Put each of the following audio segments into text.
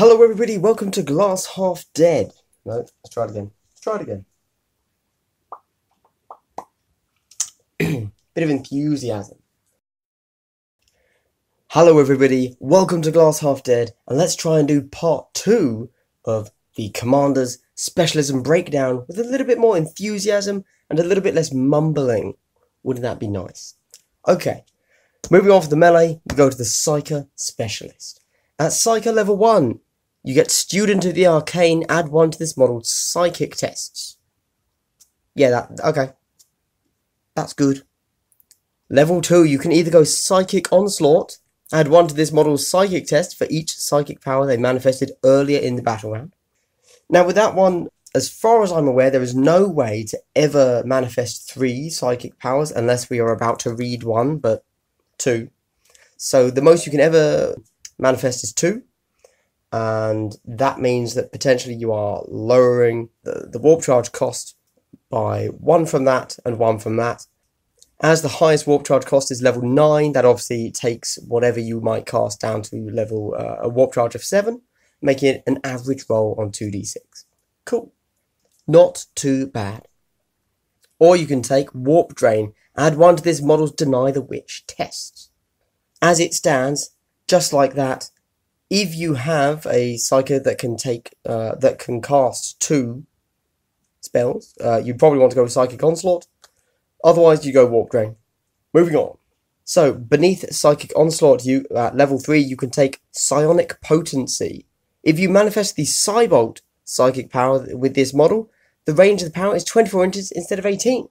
Hello everybody, welcome to Glass Half Dead. No, let's try it again. Bit of enthusiasm. Hello everybody, welcome to Glass Half Dead, and let's try and do part 2 of the Commanders Specialism breakdown with a little bit more enthusiasm and a little bit less mumbling. Wouldn't that be nice? Okay, moving on from the melee, we go to the Psyker Specialist. At Psyker level 1, you get Student of the Arcane, add 1 to this model's psychic tests. Yeah, okay. That's good. Level 2, you can either go Psychic Onslaught, add 1 to this model's psychic test for each psychic power they manifested earlier in the battle round. Now with that one, as far as I'm aware, there is no way to ever manifest 3 psychic powers unless we are about to read 1, but 2. So the most you can ever manifest is 2. And that means that potentially you are lowering the warp charge cost by 1 from that and 1 from that. As the highest warp charge cost is level 9, that obviously takes whatever you might cast down to level a warp charge of 7, making it an average roll on 2d6. Cool. Not too bad. Or you can take Warp Drain, add 1 to this model's Deny the Witch test. As it stands, just like that, if you have a Psyker that can cast 2 spells, you probably want to go with Psychic Onslaught. Otherwise, you go Warp Drain. Moving on. So, beneath Psychic Onslaught, at level 3, you can take Psionic Potency. If you manifest the Psybolt psychic power with this model, the range of the power is 24 inches instead of 18.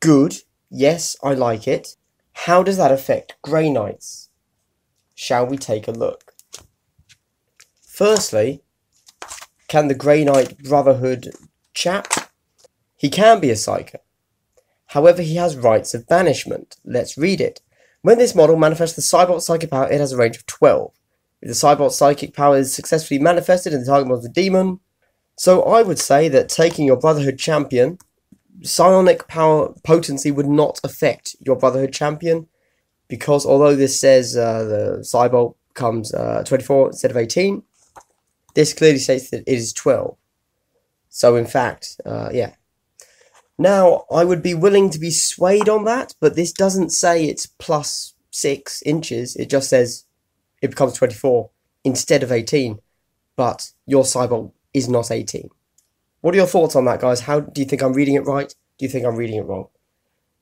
Good. Yes, I like it. How does that affect Grey Knights? Shall we take a look? Firstly, can the Grey Knight Brotherhood chap? He can be a Psyker. However, he has rights of banishment. Let's read it. When this model manifests the Psybolt psychic power, it has a range of 12. If the Psybolt psychic power is successfully manifested in the target model of the demon. So I would say that taking your Brotherhood champion, psionic power potency would not affect your Brotherhood champion, because although this says the Psybolt becomes 24 instead of 18, this clearly states that it is 12. So in fact, yeah. Now, I would be willing to be swayed on that, but this doesn't say it's plus 6 inches. It just says it becomes 24 instead of 18. But your Psybolt is not 18. What are your thoughts on that, guys? How do you think I'm reading it right? Do you think I'm reading it wrong?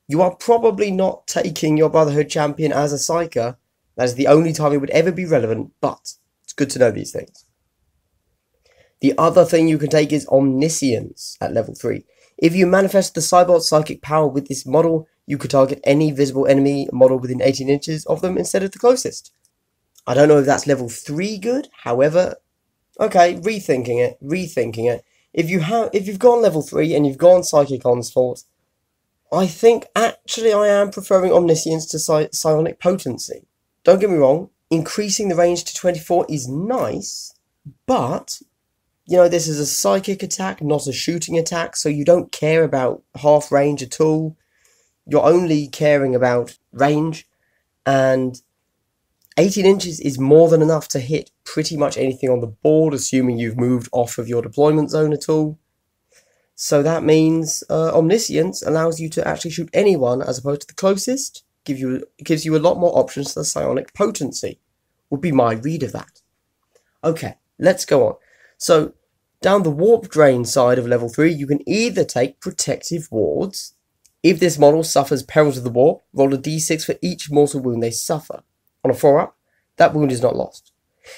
You are probably not taking your Brotherhood champion as a Psyker. That is the only time it would ever be relevant, but it's good to know these things. The other thing you can take is Omniscience at level 3. If you manifest the Psybolt psychic power with this model, you could target any visible enemy model within 18 inches of them instead of the closest. I don't know if that's level 3 good, however, okay, rethinking it. If you've gone level 3 and you've gone Psychic Onslaught, I think actually I am preferring Omniscience to Psionic Potency. Don't get me wrong, increasing the range to 24 is nice, but you know, this is a psychic attack, not a shooting attack, so you don't care about half range at all. You're only caring about range, and 18 inches is more than enough to hit pretty much anything on the board, assuming you've moved off of your deployment zone at all. So that means Omniscience allows you to actually shoot anyone as opposed to the closest. Gives you a lot more options to the Psionic Potency, would be my read of that. Okay, let's go on. So, down the Warp Drain side of level 3, you can either take Protective Wards. If this model suffers Perils of the Warp, roll a d6 for each mortal wound they suffer. On a 4-up, that wound is not lost.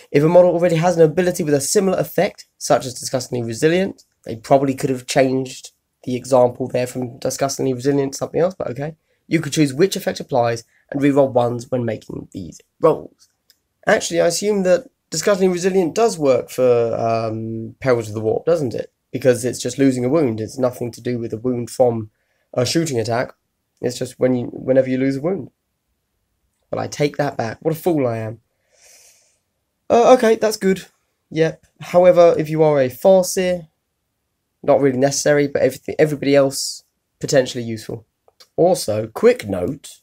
If a model already has an ability with a similar effect, such as Disgustingly Resilient, they probably could have changed the example there from Disgustingly Resilient to something else, but okay. You could choose which effect applies and reroll 1s when making these rolls. Actually, I assume that Disgustingly Resilient does work for Perils of the Warp, doesn't it? Because it's just losing a wound. It's nothing to do with a wound from a shooting attack. It's just whenever you lose a wound. But I take that back. What a fool I am. Okay, that's good. Yep. However, if you are a Farseer, not really necessary, but everybody else potentially useful. Also, quick note.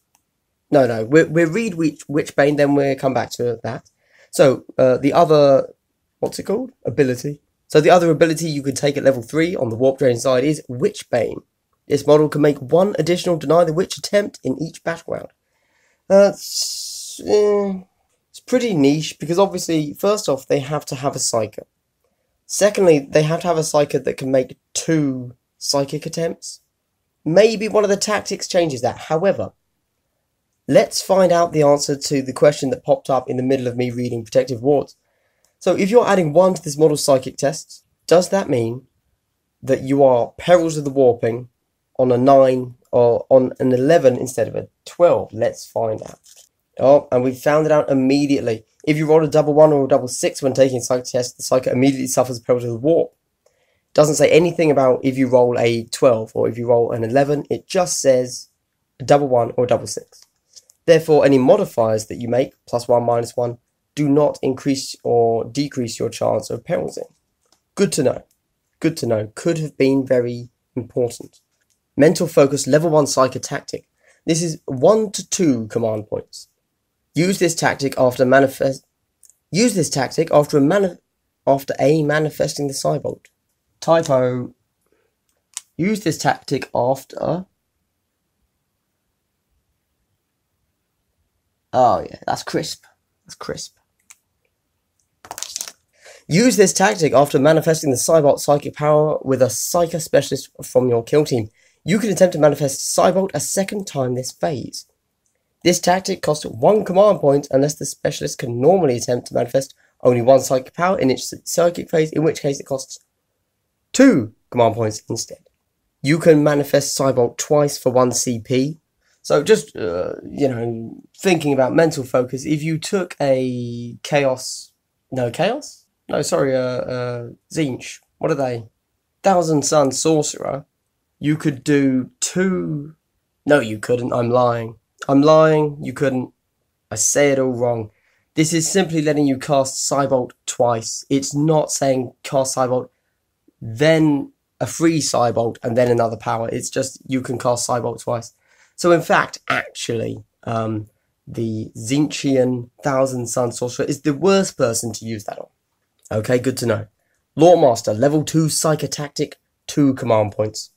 We'll read Witchbane, then we'll come back to that. So, the other what's it called? Ability. So the other ability you can take at level 3 on the Warp Drain side is Witchbane. This model can make 1 additional Deny the Witch attempt in each battleground. It's pretty niche, because obviously, first off, they have to have a Psyker. Secondly, they have to have a Psyker that can make 2 Psychic attempts. Maybe one of the tactics changes that. However, let's find out the answer to the question that popped up in the middle of me reading Protective Wards. So if you're adding 1 to this model's Psychic tests, does that mean that you are Perils of the Warping on a 9 or on an 11 instead of a 12? Let's find out. Oh, and we found it out immediately. If you roll a double 1 or a double 6 when taking a Psychic test, the Psyker immediately suffers Perils of the Warp. Doesn't say anything about if you roll a 12 or if you roll an 11. It just says a double 1 or a double 6. Therefore, any modifiers that you make, +1, -1, do not increase or decrease your chance of perilsing. Good to know. Good to know. Could have been very important. Mental Focus level 1 Psyker tactic. This is 1 to 2 command points. Use this tactic after manifesting the Cybolt. Typo. Use this tactic after. Oh yeah, that's crisp. That's crisp. Use this tactic after manifesting the Cybolt psychic power with a Psyker Specialist from your kill team. You can attempt to manifest Cybolt a second time this phase. This tactic costs 1 command point unless the Specialist can normally attempt to manifest only 1 psychic power in its psychic phase, in which case it costs 2 command points instead. You can manifest Cybolt twice for 1 CP. So just, thinking about Mental Focus, if you took a Tzeentch. What are they? Thousand Sun Sorcerer. You could do 2... No, you couldn't. I'm lying. You couldn't. I say it all wrong. This is simply letting you cast Cybolt twice. It's not saying cast Cybolt, then a free Cybolt, and then another power. It's just you can cast Cybolt twice. So in fact, actually, the Tzeentchian Thousand Sun Sorcerer is the worst person to use that on. Okay, good to know. Loremaster, level 2 Psyker tactic, 2 command points.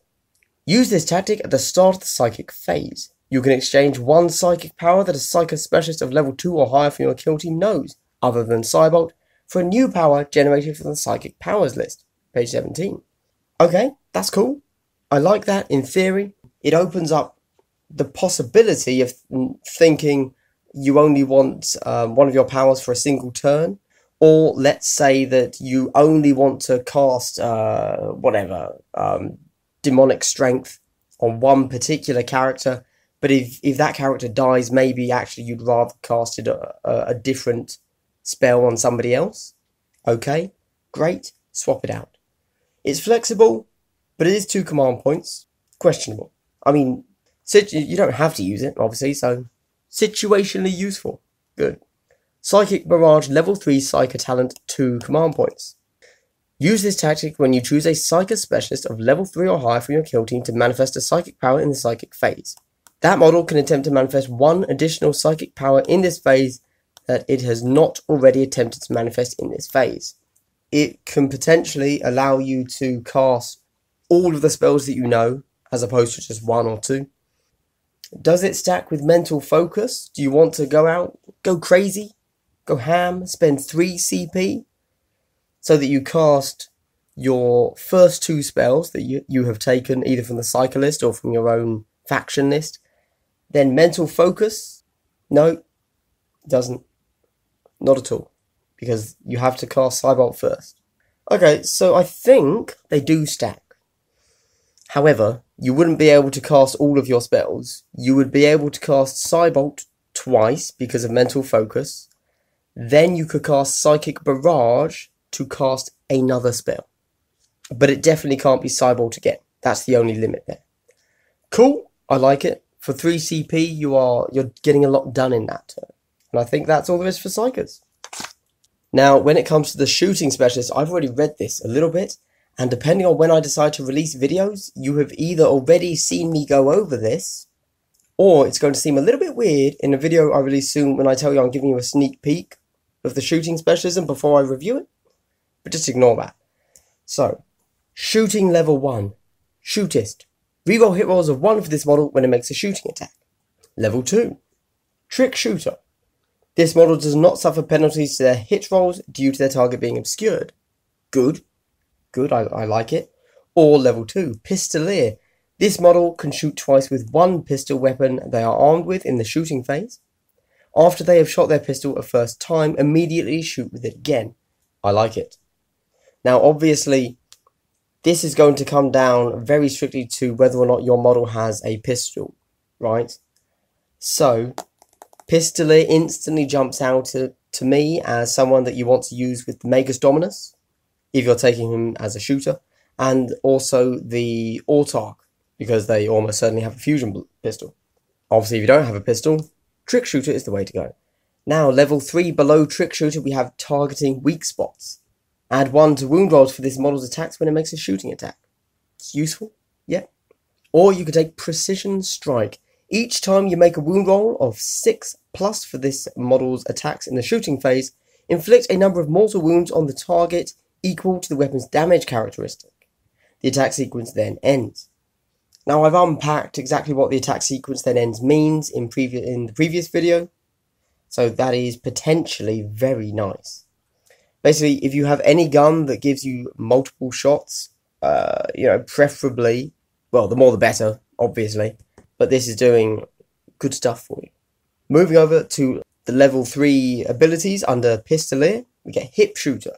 Use this tactic at the start of the psychic phase. You can exchange 1 psychic power that a Psyker Specialist of level 2 or higher from your kill team knows, other than Cybolt, for a new power generated from the psychic powers list. Page 17. Okay, that's cool. I like that in theory. It opens up the possibility of thinking you only want one of your powers for a single turn. Or let's say that you only want to cast demonic strength on one particular character, but if that character dies, maybe actually you'd rather cast a different spell on somebody else. Okay, great, swap it out. It's flexible, but it is 2 command points. Questionable. I mean, you don't have to use it, obviously, so situationally useful. Good. Psychic Barrage level 3 Psyker talent, 2 command points. Use this tactic when you choose a Psyker Specialist of level 3 or higher from your kill team to manifest a psychic power in the psychic phase. That model can attempt to manifest 1 additional psychic power in this phase that it has not already attempted to manifest in this phase. It can potentially allow you to cast all of the spells that you know, as opposed to just 1 or 2. Does it stack with Mental Focus? Do you want to go crazy? Go ham, spend 3 CP, so that you cast your first 2 spells that you have taken either from the Psyker list or from your own faction list. Then Mental Focus? No, doesn't. Not at all. Because you have to cast Cybolt first. Okay, so I think they do stack. However, you wouldn't be able to cast all of your spells. You would be able to cast Cybolt twice because of Mental Focus. Then you could cast Psychic Barrage to cast another spell. But it definitely can't be Cybolt again. That's the only limit there. Cool, I like it. For 3 CP, you're getting a lot done in that turn. And I think that's all there is for Psykers. Now, when it comes to the Shooting Specialist, I've already read this a little bit. And depending on when I decide to release videos, you have either already seen me go over this, or it's going to seem a little bit weird in a video I release soon when I tell you I'm giving you a sneak peek of the Shooting Specialism before I review it. but just ignore that. So, shooting level 1, Shootist. Reroll hit rolls of 1 for this model when it makes a shooting attack. Level 2, Trick Shooter. This model does not suffer penalties to their hit rolls due to their target being obscured. Good, I like it. Or level 2, Pistolier. This model can shoot twice with one pistol weapon they are armed with in the shooting phase. After they have shot their pistol a first time, immediately shoot with it again. I like it. Now obviously, this is going to come down very strictly to whether or not your model has a pistol, right? So, Pistolier instantly jumps out to me as someone that you want to use with the Magus Dominus, if you're taking him as a shooter, and also the Autarch, because they almost certainly have a fusion pistol. Obviously, if you don't have a pistol, Trick Shooter is the way to go. Now, level 3 below Trick Shooter, we have Targeting Weak Spots. Add 1 to wound rolls for this model's attacks when it makes a shooting attack. It's useful, yeah. Or you could take Precision Strike. Each time you make a wound roll of 6+ for this model's attacks in the shooting phase, inflict a number of mortal wounds on the target equal to the weapon's damage characteristic. The attack sequence then ends. Now I've unpacked exactly what the attack sequence then ends means in the previous video, so that is potentially very nice. Basically, if you have any gun that gives you multiple shots, preferably, well, the more the better, obviously, but this is doing good stuff for you. Moving over to the level 3 abilities under Pistolier, we get Hip Shooter.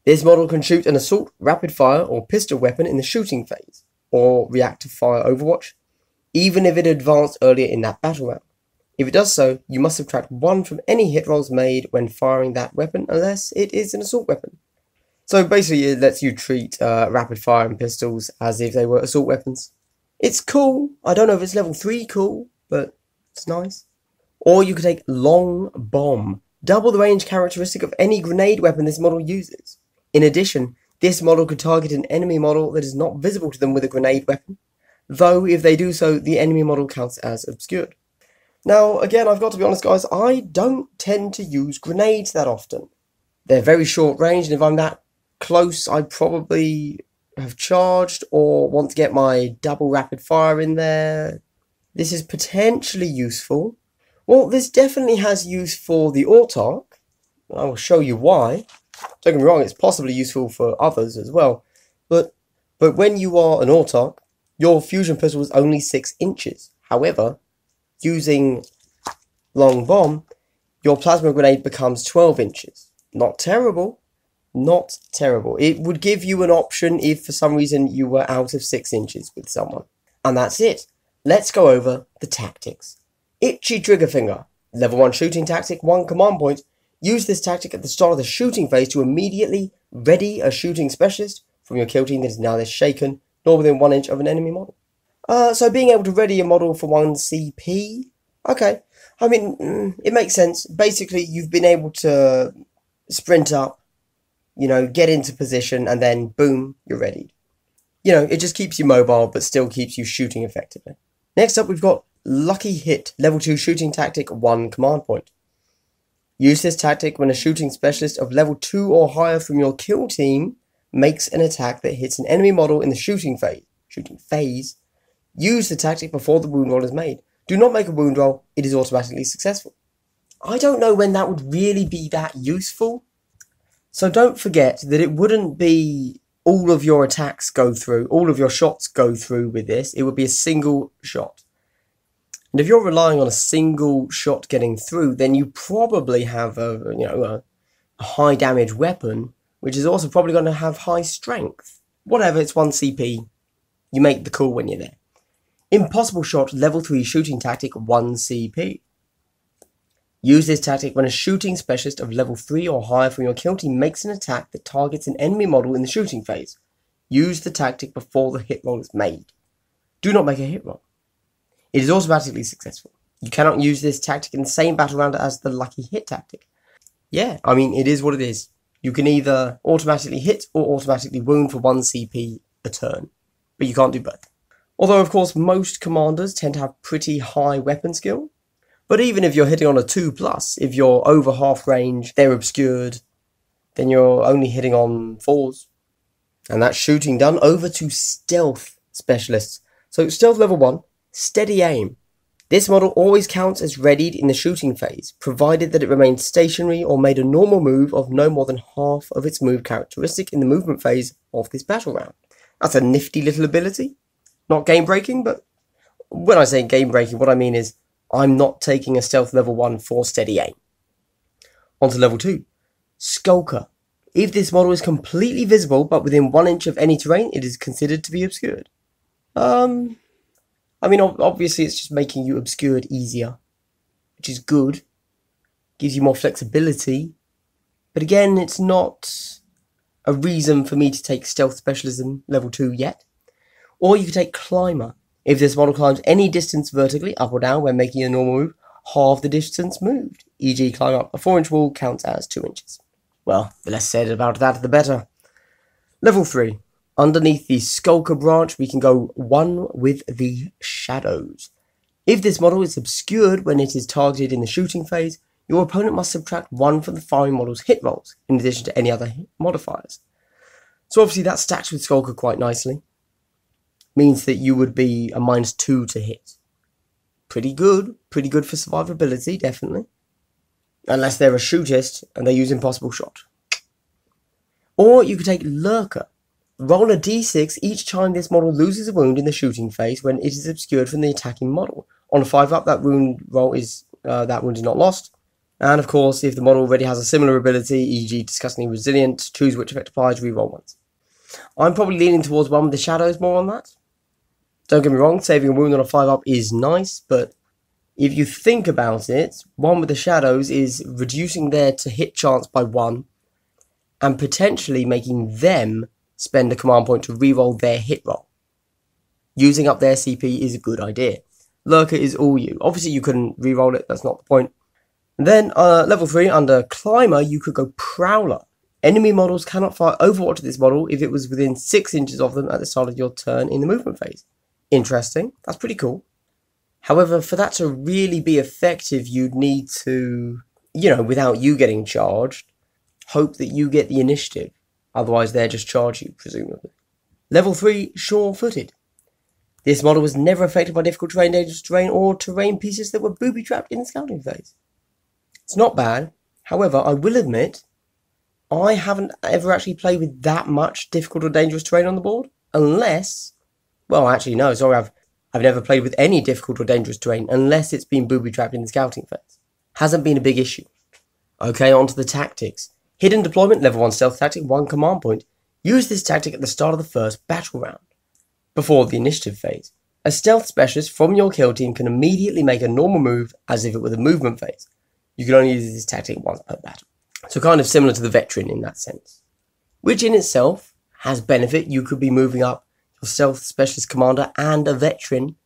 This model can shoot an assault, rapid fire, or pistol weapon in the shooting phase, or reactive fire Overwatch, even if it advanced earlier in that battle round. If it does so, you must subtract 1 from any hit rolls made when firing that weapon, unless it is an assault weapon. So basically it lets you treat rapid fire and pistols as if they were assault weapons. It's cool. I don't know if it's level 3 cool, but it's nice. Or you could take Long Bomb. Double the range characteristic of any grenade weapon this model uses. In addition, this model could target an enemy model that is not visible to them with a grenade weapon, though if they do so, the enemy model counts as obscured. Now, again, I've got to be honest, guys, I don't tend to use grenades that often. They're very short range, and if I'm that close, I probably have charged or want to get my double rapid fire in there. This is potentially useful. Well, this definitely has use for the Autarch. I will show you why. Don't get me wrong, it's possibly useful for others as well. But when you are an Autarch, your fusion pistol is only 6 inches. However, using Long Bomb, your plasma grenade becomes 12 inches. Not terrible. Not terrible. It would give you an option if for some reason you were out of 6 inches with someone. And that's it. Let's go over the tactics. Itchy Trigger Finger. Level 1 shooting tactic, 1 command point. Use this tactic at the start of the shooting phase to immediately ready a shooting specialist from your kill team that is neither shaken nor within 1 inch of an enemy model. So being able to ready a model for 1 CP, okay. I mean, it makes sense. Basically, you've been able to sprint up, get into position, and then boom, you're ready. It just keeps you mobile, but still keeps you shooting effectively. Next up, we've got Lucky Hit, level 2 shooting tactic, 1 command point. Use this tactic when a shooting specialist of level 2 or higher from your kill team makes an attack that hits an enemy model in the shooting phase. Use the tactic before the wound roll is made. Do not make a wound roll, it is automatically successful. I don't know when that would really be that useful. So don't forget that it wouldn't be all of your attacks go through, all of your shots go through with this. It would be a single shot. And if you're relying on a single shot getting through, then you probably have a high damage weapon, which is also probably going to have high strength. Whatever, it's 1 CP. You make the call when you're there. Impossible Shot, level 3 shooting tactic, 1 CP. Use this tactic when a shooting specialist of level 3 or higher from your kill team makes an attack that targets an enemy model in the shooting phase. Use the tactic before the hit roll is made. Do not make a hit roll. It is automatically successful. You cannot use this tactic in the same battle round as the Lucky Hit tactic. Yeah, I mean, it is what it is. You can either automatically hit or automatically wound for 1 CP a turn, but you can't do both. Although, of course, most commanders tend to have pretty high weapon skill. But even if you're hitting on a 2+, if you're over half range, they're obscured, then you're only hitting on 4s. And that's shooting done. Over to Stealth Specialists. So Stealth level 1, steady aim. This model always counts as readied in the shooting phase, provided that it remained stationary or made a normal move of no more than half of its move characteristic in the movement phase of this battle round. That's a nifty little ability. Not game breaking, but when I say game breaking, what I mean is I'm not taking a Stealth level 1 for steady aim. On to level 2, Skulker. If this model is completely visible but within 1 inch of any terrain, it is considered to be obscured. I mean, obviously it's just making you obscured easier, which is good. Gives you more flexibility. But again, it's not a reason for me to take Stealth Specialism level 2 yet. Or you could take Climber. If this model climbs any distance vertically, up or down, when making a normal move, half the distance moved. E.g. climb up a 4-inch wall counts as 2 inches. Well, the less said about that, the better. Level 3. Underneath the Skulker branch, we can go 1 with the Shadows. If this model is obscured when it is targeted in the shooting phase, your opponent must subtract 1 from the firing model's hit rolls, in addition to any other modifiers. So obviously that stacks with Skulker quite nicely. Means that you would be a -2 to hit. Pretty good for survivability, definitely. Unless they're a shootist and they use Impossible Shot. Or you could take Lurker. Roll a d6 each time this model loses a wound in the shooting phase when it is obscured from the attacking model. On a 5-up, that wound is not lost. And of course, if the model already has a similar ability, e.g. disgustingly resilient, choose which effect applies, reroll once. I'm probably leaning towards 1 with the Shadows more on that. Don't get me wrong, saving a wound on a 5-up is nice, but if you think about it, 1 with the Shadows is reducing their to hit chance by 1 and potentially making them spend a command point to reroll their hit roll. Using up their CP is a good idea. Lurker is all you. Obviously you couldn't reroll it, that's not the point. And then level 3, under Climber, you could go Prowler. Enemy models cannot fire Overwatch at this model if it was within 6 inches of them at the start of your turn in the movement phase. Interesting, that's pretty cool. However, for that to really be effective, you'd need to, without you getting charged, hope that you get the initiative. Otherwise, they'll just charge you, presumably. Level 3, Sure-Footed. This model was never affected by difficult terrain, dangerous terrain, or terrain pieces that were booby-trapped in the scouting phase. It's not bad. However, I will admit, I haven't ever actually played with that much difficult or dangerous terrain on the board. Unless, well, actually, no, sorry, I've never played with any difficult or dangerous terrain unless it's been booby-trapped in the scouting phase. Hasn't been a big issue. Okay, on to the tactics. Hidden Deployment, level 1 stealth tactic, 1 command point. Use this tactic at the start of the first battle round, before the initiative phase. A stealth specialist from your kill team can immediately make a normal move as if it were the movement phase. You can only use this tactic once per battle. So kind of similar to the veteran in that sense. Which in itself has benefit. You could be moving up your stealth specialist commander and a veteran.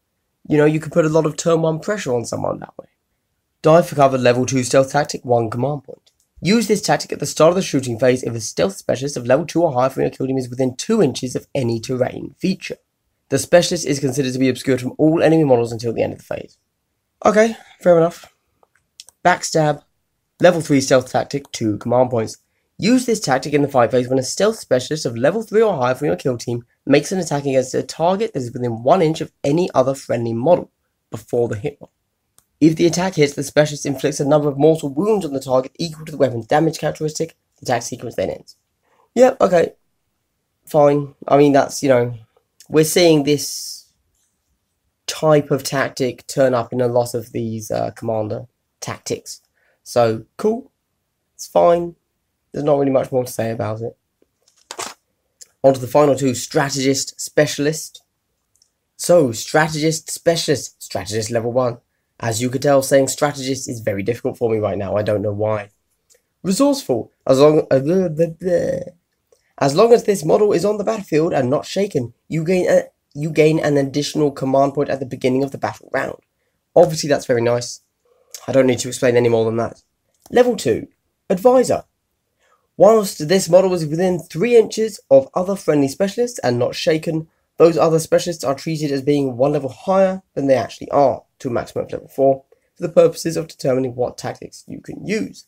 You could put a lot of turn 1 pressure on someone that way. Dive for cover, level 2 stealth tactic, 1 command point. Use this tactic at the start of the shooting phase if a stealth specialist of level 2 or higher from your kill team is within 2 inches of any terrain feature. The specialist is considered to be obscured from all enemy models until the end of the phase. Okay, fair enough. Backstab, level 3 stealth tactic, 2 command points. Use this tactic in the fight phase when a stealth specialist of level 3 or higher from your kill team makes an attack against a target that is within 1 inch of any other friendly model before the hit roll. If the attack hits, the specialist inflicts a number of mortal wounds on the target equal to the weapon's damage characteristic. The attack sequence then ends. Yep, okay. Fine. I mean, that's, we're seeing this type of tactic turn up in a lot of these commander tactics. So, cool. It's fine. There's not really much more to say about it. On to the final 2, Strategist, Specialist. So, Strategist, Specialist. Strategist level 1. As you could tell, saying Strategist is very difficult for me right now. I don't know why. Resourceful. As long as this model is on the battlefield and not shaken, you gain an additional command point at the beginning of the battle round. Obviously, that's very nice. I don't need to explain any more than that. Level 2. Advisor. Whilst this model is within 3 inches of other friendly specialists and not shaken, those other specialists are treated as being 1 level higher than they actually are, to a maximum of level 4, for the purposes of determining what tactics you can use.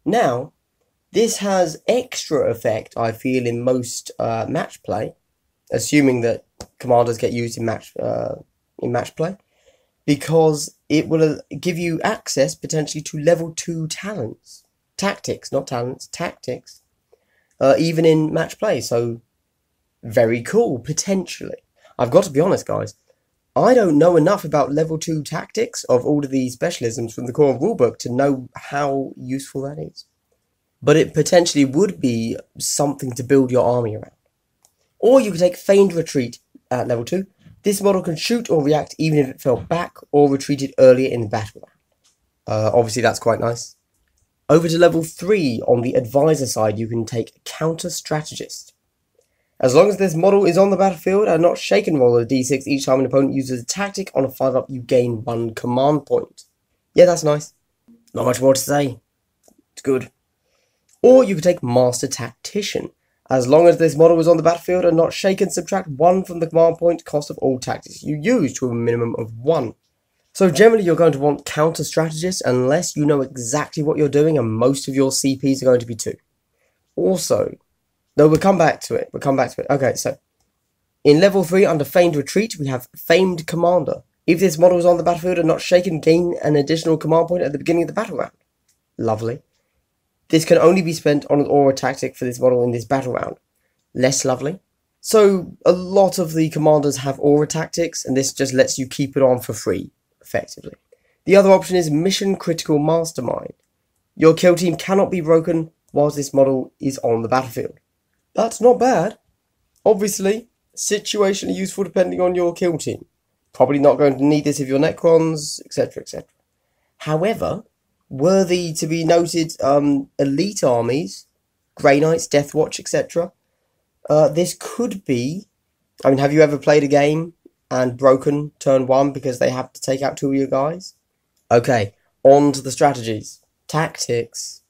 Now, This has extra effect, I feel, in most match play, assuming that commanders get used in match play, because it will give you access potentially to level 2 talents. Tactics, not talents, tactics. Even in match play, so very cool, potentially. I've got to be honest, guys. I don't know enough about level 2 tactics of all of these specialisms from the core rulebook to know how useful that is. But it potentially would be something to build your army around. Or you could take Feigned Retreat at level 2. This model can shoot or react even if it fell back or retreated earlier in the battle round. Obviously that's quite nice. Over to level 3, on the advisor side, you can take Counter Strategist. As long as this model is on the battlefield and not shaken, roll a d6 each time an opponent uses a tactic. On a 5-up, you gain 1 command point. Yeah, that's nice. Not much more to say. It's good. Or you could take Master Tactician. As long as this model is on the battlefield and not shaken, subtract 1 from the command point cost of all tactics you use to a minimum of 1. So generally you're going to want Counter Strategist unless you know exactly what you're doing and most of your CPs are going to be 2. Also, though we'll come back to it. Okay, so in level 3 under Feigned Retreat, we have Famed Commander. If this model is on the battlefield and not shaken, gain an additional command point at the beginning of the battle round. Lovely. This can only be spent on an aura tactic for this model in this battle round. Less lovely. So a lot of the commanders have aura tactics, and this just lets you keep it on for free, effectively. The other option is Mission Critical Mastermind. Your kill team cannot be broken whilst this model is on the battlefield. That's not bad. Obviously, situationally useful depending on your kill team. Probably not going to need this if you're Necrons, etc, etc. However, worthy to be noted, elite armies, Grey Knights, Death Watch, etc. This could be... I mean, have you ever played a game and broken turn 1 because they have to take out 2 of your guys? Okay, on to the strategies. Tactics,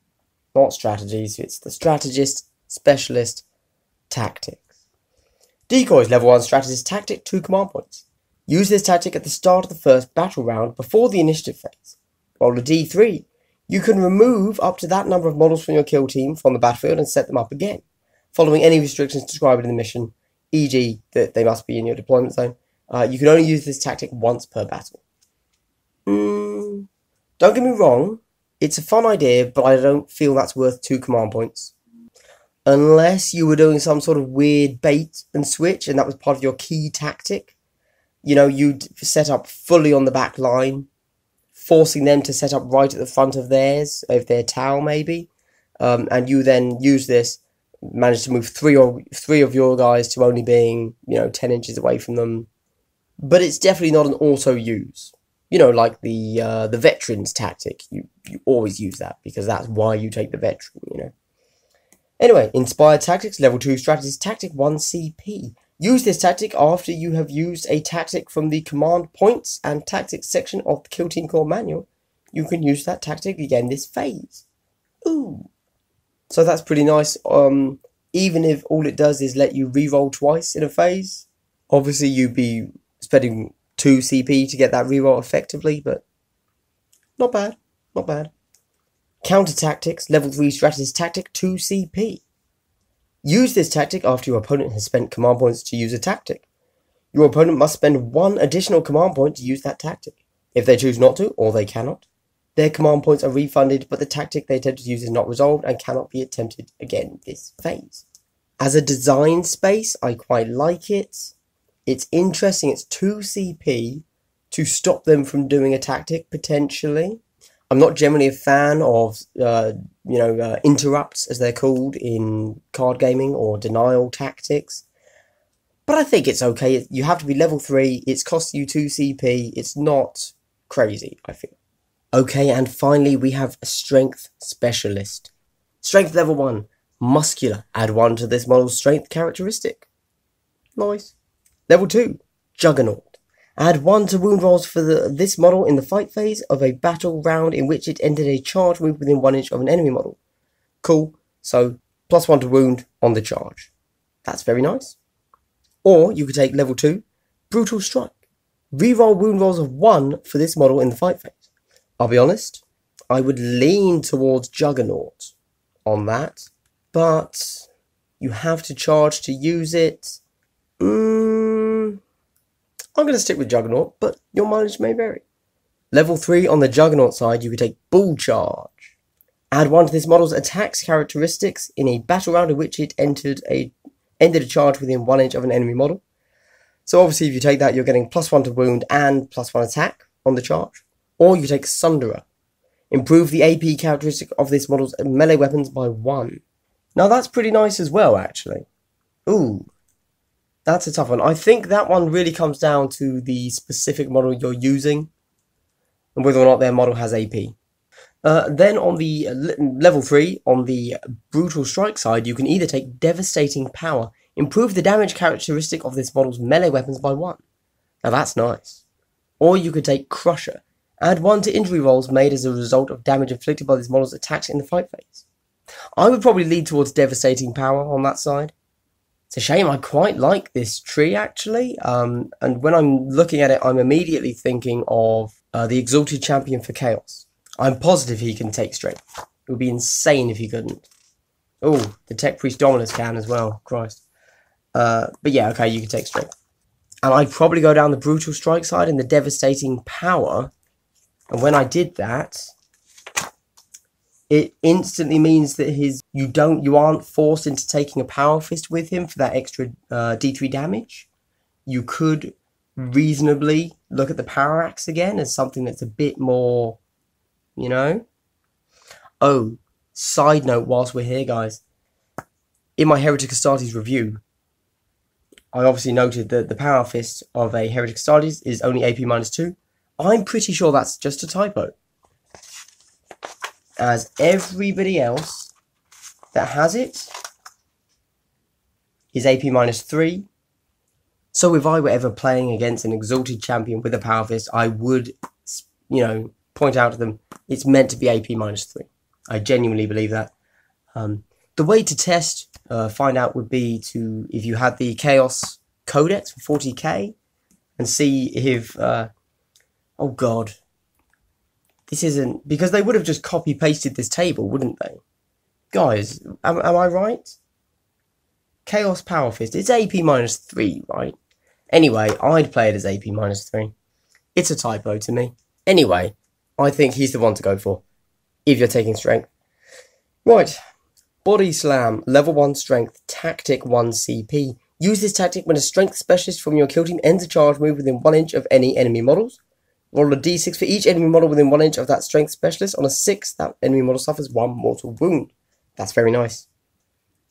not strategies, it's the Strategist, Specialist, Tactics. Decoys, level 1 Strategist Tactic, 2 command points. Use this tactic at the start of the first battle round before the initiative phase. Roll a d3. You can remove up to that number of models from your kill team from the battlefield and set them up again, following any restrictions described in the mission, e.g. that they must be in your deployment zone. You can only use this tactic once per battle. Don't get me wrong, it's a fun idea, but I don't feel that's worth 2 command points. Unless you were doing some sort of weird bait and switch and that was part of your key tactic. You know, you'd set up fully on the back line, forcing them to set up right at the front of theirs, of their tower maybe. And you then use this, manage to move three of your guys to only being, 10 inches away from them. But it's definitely not an auto-use. You know, like the veterans tactic. You always use that because that's why you take the veteran, Anyway, Inspired Tactics, Level 2 Strategist Tactic 1 CP. Use this tactic after you have used a tactic from the Command Points and Tactics section of the Kill Team Core Manual. You can use that tactic again this phase. Ooh. So that's pretty nice. Even if all it does is let you reroll twice in a phase. Obviously, you'd be spending 2 CP to get that reroll effectively, but not bad. Not bad. Counter Tactics, Level 3 Strategist Tactic 2 CP. Use this tactic after your opponent has spent command points to use a tactic. Your opponent must spend 1 additional command point to use that tactic. If they choose not to, or they cannot, their command points are refunded, but the tactic they attempted to use is not resolved and cannot be attempted again this phase. As a design space, I quite like it. It's interesting, it's 2 CP to stop them from doing a tactic, potentially. I'm not generally a fan of, interrupts, as they're called in card gaming, or denial tactics. But I think it's okay. You have to be level 3. It's costing you 2 CP. It's not crazy, I feel. Okay, and finally we have a Strength Specialist. Strength level 1. Muscular. Add 1 to this model's strength characteristic. Nice. Level 2. Juggernaut. Add 1 to wound rolls for this model in the fight phase of a battle round in which it entered a charge move within 1 inch of an enemy model. Cool. So, +1 to wound on the charge. That's very nice. Or you could take level 2, Brutal Strike. Reroll wound rolls of 1 for this model in the fight phase. I'll be honest, I would lean towards Juggernaut. on that, but you have to charge to use it. I'm going to stick with Juggernaut, but your mileage may vary. Level 3 on the Juggernaut side, you could take Bull Charge. Add 1 to this model's attacks characteristics in a battle round in which it ended a charge within 1 inch of an enemy model. So obviously if you take that, you're getting +1 to wound and +1 attack on the charge. Or you take Sunderer. Improve the AP characteristic of this model's melee weapons by 1. Now that's pretty nice as well, actually. Ooh, that's a tough one. I think that one really comes down to the specific model you're using and whether or not their model has AP. Then on the level 3, on the Brutal Strike side, you can either take Devastating Power. Improve the damage characteristic of this model's melee weapons by 1. Now that's nice. Or you could take Crusher. Add 1 to injury rolls made as a result of damage inflicted by this model's attacks in the fight phase. I would probably lead towards Devastating Power on that side. It's a shame, I quite like this tree actually. And when I'm looking at it, I'm immediately thinking of the Exalted Champion for Chaos. I'm positive he can take Strength. It would be insane if he couldn't. Oh, the Tech Priest Dominus can as well, Christ. But yeah, okay, you can take Strength. And I'd probably go down the Brutal Strike side and the Devastating Power. And when I did that, it instantly means that you aren't forced into taking a Power Fist with him for that extra D3 damage. You could reasonably look at the Power Axe again as something that's a bit more, you know. Oh, side note whilst we're here, guys. In my Heretic Astartes review, I obviously noted that the Power Fist of a Heretic Astartes is only AP -2. I'm pretty sure that's just a typo, as everybody else that has it is AP -3. So if I were ever playing against an Exalted Champion with a Power Fist, I would, you know, point out to them it's meant to be AP -3. I genuinely believe that. The way to test, find out would be to, if you had the Chaos Codex for 40k, and see if, oh god, this isn't, because they would have just copy-pasted this table, wouldn't they? Guys, am I right? Chaos Power Fist, it's AP -3, right? Anyway, I'd play it as AP -3. It's a typo to me. Anyway, I think he's the one to go for, if you're taking Strength. Right, Body Slam, level 1 Strength, Tactic 1 CP. Use this tactic when a Strength Specialist from your kill team ends a charge move within 1 inch of any enemy models. Roll a d6 for each enemy model within 1 inch of that Strength Specialist. On a 6, that enemy model suffers 1 mortal wound. That's very nice.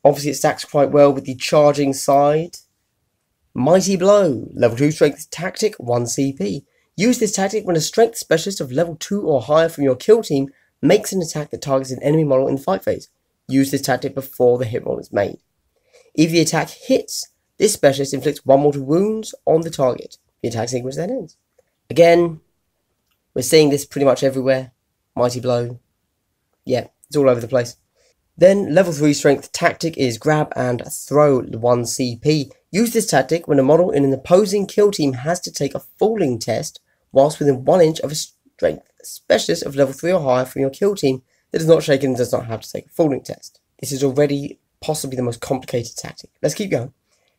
Obviously it stacks quite well with the charging side. Mighty Blow, level 2 Strength, Tactic 1 CP. Use this tactic when a Strength Specialist of level 2 or higher from your kill team makes an attack that targets an enemy model in the fight phase. Use this tactic before the hit roll is made. If the attack hits, this specialist inflicts 1 mortal wounds on the target. The attack sequence then ends. Again, we're seeing this pretty much everywhere. Mighty Blow. Yeah, it's all over the place. Then, level 3 Strength Tactic is Grab and Throw 1 CP. Use this tactic when a model in an opposing kill team has to take a falling test whilst within 1 inch of a Strength Specialist of level 3 or higher from your kill team that is not shaken and does not have to take a falling test. This is already possibly the most complicated tactic. Let's keep going.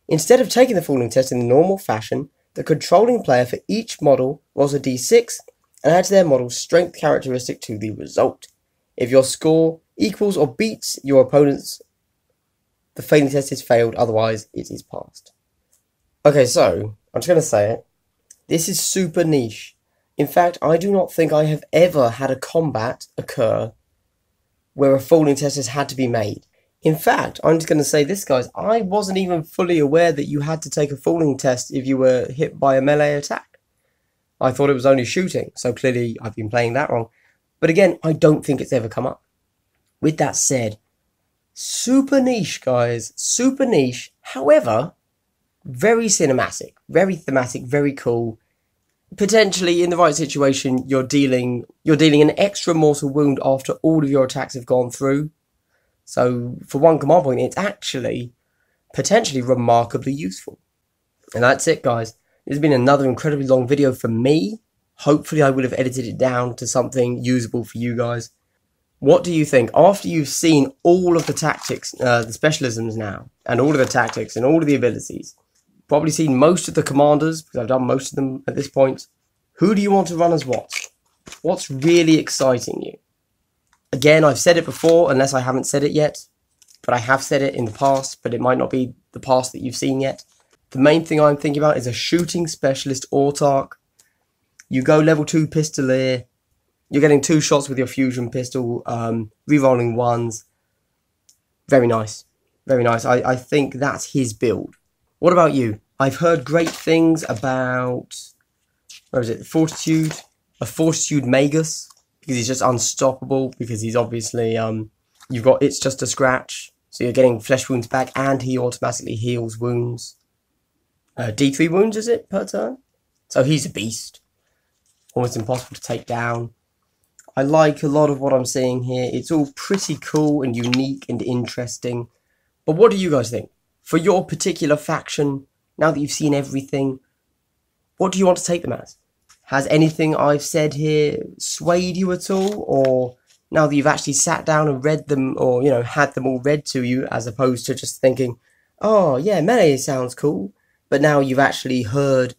Instead of taking the falling test in the normal fashion, the controlling player for each model rolls a d6 and adds their model's strength characteristic to the result. If your score equals or beats your opponent's, the failing test is failed, otherwise it is passed. Okay, so, I'm just going to say it. This is super niche. In fact, I do not think I have ever had a combat occur where a falling test has had to be made. In fact, I'm just going to say this, guys. I wasn't even fully aware that you had to take a falling test if you were hit by a melee attack. I thought it was only shooting, so clearly I've been playing that wrong. But again, I don't think it's ever come up. With that said, super niche, guys. Super niche. However, very cinematic, very thematic, very cool. Potentially, in the right situation, you're dealing an extra mortal wound after all of your attacks have gone through. So, for one command point, it's actually potentially remarkably useful. And that's it, guys. This has been another incredibly long video for me. Hopefully, I would have edited it down to something usable for you guys. What do you think, after you've seen all of the tactics, the specialisms now, and all of the tactics and all of the abilities, probably seen most of the commanders, because I've done most of them at this point, who do you want to run as what? What's really exciting you? Again, I've said it before, unless I haven't said it yet, but I have said it in the past, but it might not be the past that you've seen yet. The main thing I'm thinking about is a shooting specialist autarch. You go level 2 pistolier. You're getting 2 shots with your fusion pistol, rerolling 1s. Very nice. Very nice. I think that's his build. What about you? I've heard great things about, where is it, Fortitude? A Fortitude Magus, because he's just unstoppable, because he's obviously, you've got It's Just a Scratch, so you're getting flesh wounds back, and he automatically heals wounds. D3 wounds, is it, per turn? So he's a beast. Almost impossible to take down. I like a lot of what I'm seeing here. It's all pretty cool and unique and interesting. But what do you guys think? For your particular faction, now that you've seen everything, what do you want to take them as? Has anything I've said here swayed you at all? Or now that you've actually sat down and read them, or, you know, had them all read to you, as opposed to just thinking, oh, yeah, melee sounds cool. But now you've actually heard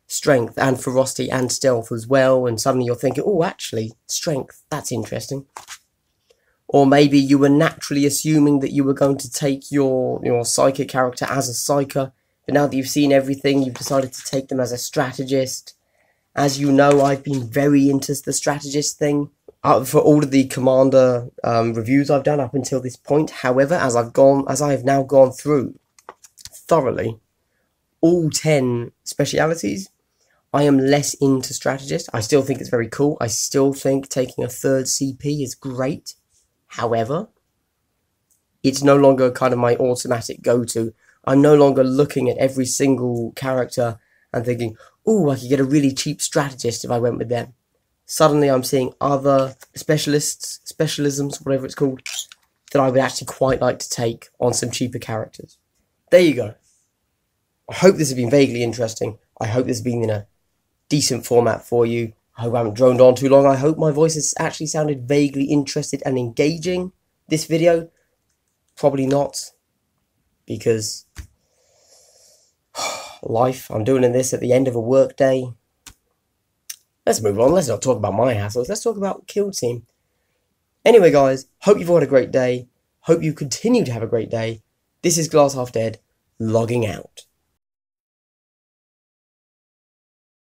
strength and ferocity and stealth as well, and suddenly you're thinking, oh, actually, strength, that's interesting. Or maybe you were naturally assuming that you were going to take your psychic character as a psyker, but now that you've seen everything, you've decided to take them as a strategist. As you know, I've been very into the strategist thing for all of the commander reviews I've done up until this point. However, as I have now gone through thoroughly all 10 specialities, I am less into strategist. I still think it's very cool. I still think taking a 3rd CP is great. However, it's no longer kind of my automatic go-to. I'm no longer looking at every single character and thinking, oh, I could get a really cheap strategist if I went with them. Suddenly I'm seeing other specialists, specialisms, whatever it's called, that I would actually quite like to take on some cheaper characters. There you go. I hope this has been vaguely interesting. I hope this has been in a decent format for you. I hope I haven't droned on too long. I hope my voice has actually sounded vaguely interested and engaging this video. Probably not, because life, I'm doing this at the end of a work day. Let's move on. Let's not talk about my hassles. Let's talk about Kill Team. Anyway, guys, hope you've all had a great day. Hope you continue to have a great day. This is Glass Half Dead, logging out.